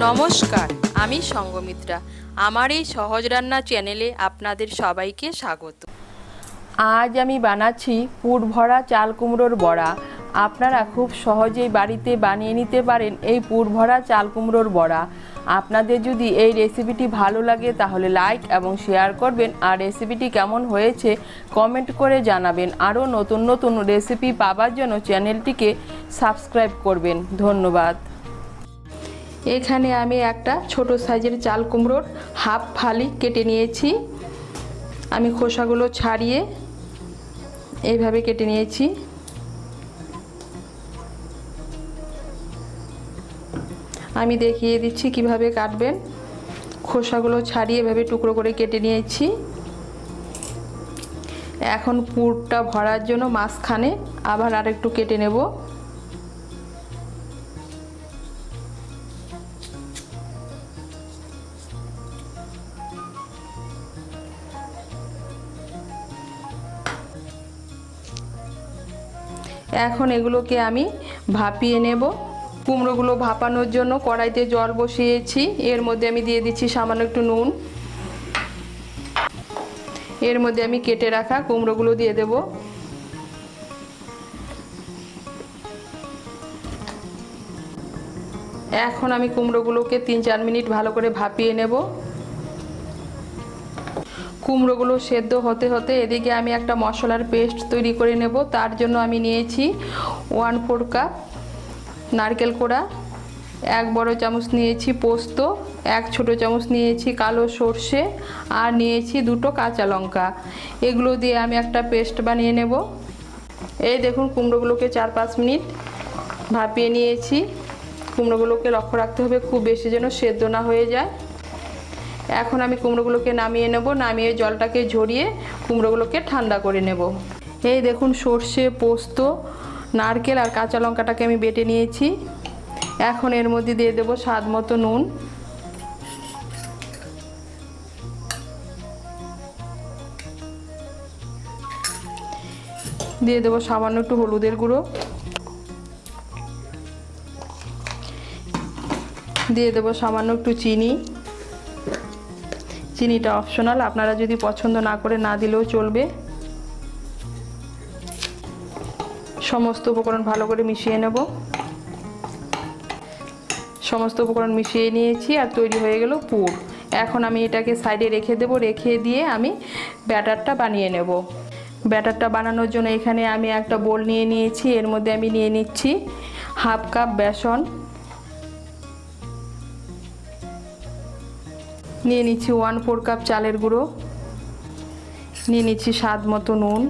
নমস্কার, আমি সঙ্গমিত্রা। আমার এই সহজ রান্না চ্যানেলে আপনাদের সবাইকে স্বাগত। আজ আমি বানাচ্ছি পুর ভরা চাল কুমড়োর বড়া। আপনারা খুব সহজেই বাড়িতে বানিয়ে নিতে পারেন এই পুর ভরা চাল কুমড়োর বড়া। আপনাদের যদি এই রেসিপিটি ভালো লাগে তাহলে লাইক এবং শেয়ার করবেন, আর রেসিপিটি কেমন হয়েছে কমেন্ট করে জানাবেন। আরও নতুন নতুন রেসিপি পাওয়ার জন্য চ্যানেলটিকে সাবস্ক্রাইব করবেন। ধন্যবাদ। এখানে আমি একটা ছোট সাইজের চাল কুমড়োর হাফ ফালি কেটে নিয়েছি। আমি খোসাগুলো ছাড়িয়ে এইভাবে কেটে নিয়েছি। আমি দেখিয়ে দিচ্ছি কিভাবে কাটবেন। খোসাগুলো ছাড়িয়ে এভাবে টুকরো করে কেটে নিয়েছি। এখন পুরটা ভরার জন্য মাঝখানে আবার আরেকটু কেটে নেব। এখন এগুলোকে আমি ভাপিয়ে নেব। কুমড়োগুলো ভাপানোর জন্য কড়াইতে জল বসিয়েছি। এর মধ্যে আমি দিয়ে দিচ্ছি সামান্য একটু নুন। এর মধ্যে আমি কেটে রাখা কুমড়োগুলো দিয়ে দেব। এখন আমি কুমড়োগুলোকে 3-4 মিনিট ভালো করে ভাপিয়ে নেব। কুমড়োগুলো সেদ্ধ হতে হতে এদিকে আমি একটা মশলার পেস্ট তৈরি করে নেব। তার জন্য আমি নিয়েছি 1/4 কাপ নারকেল কোড়া, 1 বড় চামচ নিয়েছি পোস্ত, 1 ছোট চামচ নিয়েছি কালো সর্ষে, আর নিয়েছি 2টো কাঁচা লঙ্কা। এগুলো দিয়ে আমি একটা পেস্ট বানিয়ে নেব। এই দেখুন, কুমড়োগুলোকে 4-5 মিনিট ভাপিয়ে নিয়েছি। কুমড়োগুলোকে লক্ষ্য রাখতে হবে খুব বেশি যেন সেদ্ধ না হয়ে যায়। এখন আমি কুমড়োগুলোকে নামিয়ে নেব। নামিয়ে জলটাকে ঝরিয়ে কুমড়োগুলোকে ঠান্ডা করে নেব। এই দেখুন, সর্ষে, পোস্ত, নারকেল আর কাঁচা লঙ্কাটাকে আমি বেটে নিয়েছি। এখন এর মধ্যে দিয়ে দেব স্বাদ মতো নুন, দিয়ে দেব সামান্য একটু হলুদের গুঁড়ো, দিয়ে দেব সামান্য একটু চিনি। চিনিটা অপশনাল, আপনারা যদি পছন্দ না করে না দিলেও চলবে। সমস্ত উপকরণ ভালো করে মিশিয়ে নেব। সমস্ত উপকরণ মিশিয়ে নিয়েছি আর তৈরি হয়ে গেল পুর। এখন আমি এটাকে সাইডে রেখে দেব। রেখে দিয়ে আমি ব্যাটারটা বানিয়ে নেব। ব্যাটারটা বানানোর জন্য এখানে আমি একটা বোল নিয়ে নিয়েছি। এর মধ্যে আমি নিয়ে নিচ্ছি 1/2 কাপ বেসন, নিয়ে নিচ্ছি 1/4 কাপ চালের গুঁড়ো, নিয়ে নিচ্ছি স্বাদ মতো নুন,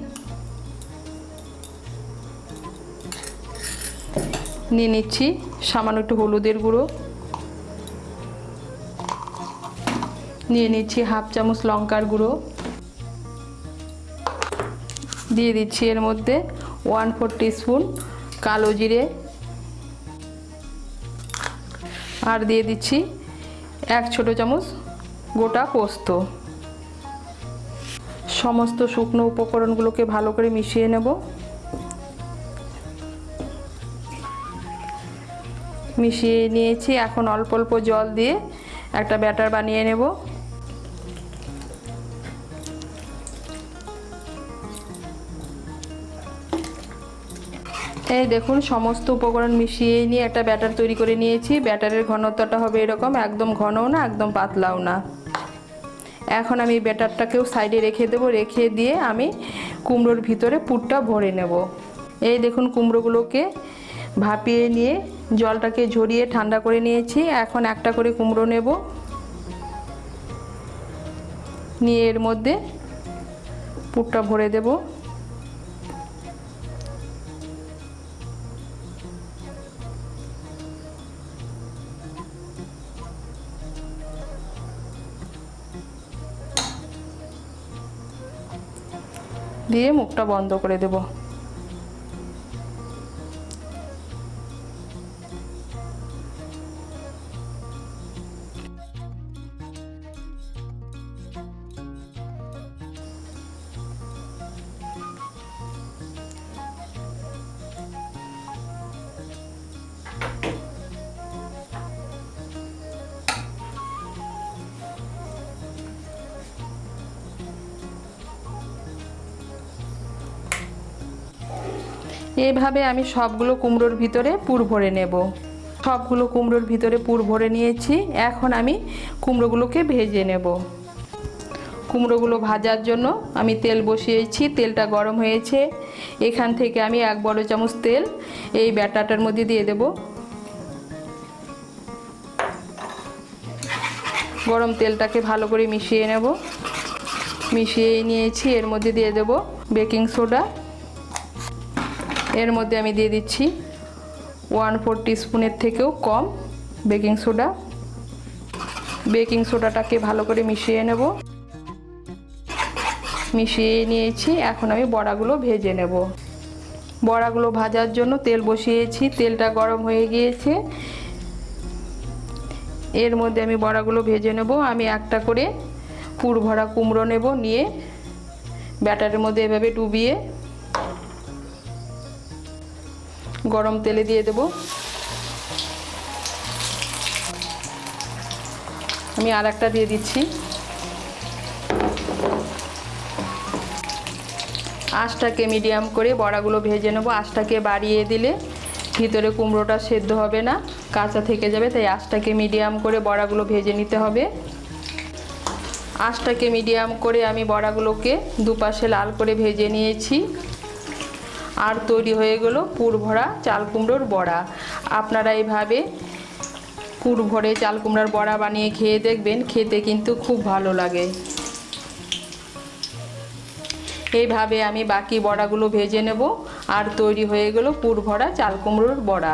নিয়ে নিচ্ছি সামান্য একটু হলুদের গুঁড়ো, নিয়ে নিচ্ছি 1/2 চামচ লঙ্কার গুঁড়ো, দিয়ে দিচ্ছি এর মধ্যে 1/4 টিস্পুন কালো জিরে, আর দিয়ে দিচ্ছি 1 ছোট চামচ গোটা পোস্ত। সমস্ত শুকনো উপকরণগুলোকে ভালো করে মিশিয়ে নেব। মিশিয়ে নিয়েছি। এখন অল্প অল্প জল দিয়ে একটা ব্যাটার বানিয়ে নেব। এই দেখুন, সমস্ত উপকরণ মিশিয়ে নিয়ে একটা ব্যাটার তৈরি করে নিয়েছি। ব্যাটারের ঘনত্বটা হবে এরকম, একদম ঘনও না একদম পাতলাও না। এখন আমি ব্যাটারটাকেও সাইডে রেখে দেব। রেখে দিয়ে আমি কুমড়োর ভিতরে পুরটা ভরে নেব। এই দেখুন, কুমড়োগুলোকে ভাপিয়ে নিয়ে জলটাকে ঝরিয়ে ঠান্ডা করে নিয়েছি। এখন একটা করে কুমড়ো নেব, নিয়ে এর মধ্যে পুরটা ভরে দেব। দিয়ে মুখটা বন্ধ করে দেব। এইভাবে আমি সবগুলো কুমড়োর ভিতরে পুর ভরে নেব। সবগুলো কুমড়োর ভিতরে পুর ভরে নিয়েছি। এখন আমি কুমড়োগুলোকে ভেজে নেব। কুমড়োগুলো ভাজার জন্য আমি তেল বসিয়েছি, তেলটা গরম হয়েছে। এখান থেকে আমি 1 বড় চামচ তেল এই ব্যাটাটার মধ্যে দিয়ে দেব। গরম তেলটাকে ভালো করে মিশিয়ে নেব। মিশিয়ে নিয়েছি। এর মধ্যে দিয়ে দেব বেকিং সোডা। এর মধ্যে আমি দিয়ে দিচ্ছি 1/4 টিস্পুনের থেকেও কম বেকিং সোডা। বেকিং সোডাটাকে ভালো করে মিশিয়ে নেব। মিশিয়ে নিয়েছি। এখন আমি বড়াগুলো ভেজে নেব। বড়াগুলো ভাজার জন্য তেল বসিয়েছি, তেলটা গরম হয়ে গিয়েছে। এর মধ্যে আমি বড়াগুলো ভেজে নেব। আমি একটা করে পুর ভরা কুমড়ো নেব, নিয়ে ব্যাটারের মধ্যে এভাবে ডুবিয়ে গরম তেলে দিয়ে দেব। আমি আর একটা দিয়ে দিচ্ছি। আঁচটাকে মিডিয়াম করে বড়াগুলো ভেজে নেব। আঁচটাকে বাড়িয়ে দিলে ভিতরে কুমড়োটা সেদ্ধ হবে না, কাঁচা থেকে যাবে। তাই আঁচটাকে মিডিয়াম করে বড়াগুলো ভেজে নিতে হবে। আঁচটাকে মিডিয়াম করে আমি বড়াগুলোকে দুপাশে লাল করে ভেজে নিয়েছি। আর তৈরি হয়ে গেল পুর ভরা চাল কুমড়োর বড়া। আপনারা এইভাবে পুর ভরে চাল কুমড়োর বড়া বানিয়ে খেয়ে দেখবেন, খেতে কিন্তু খুব ভালো লাগে। এইভাবে আমি বাকি বড়াগুলো ভেজে নেব। আর তৈরি হয়ে গেল পুর ভরা চাল কুমড়োর বড়া।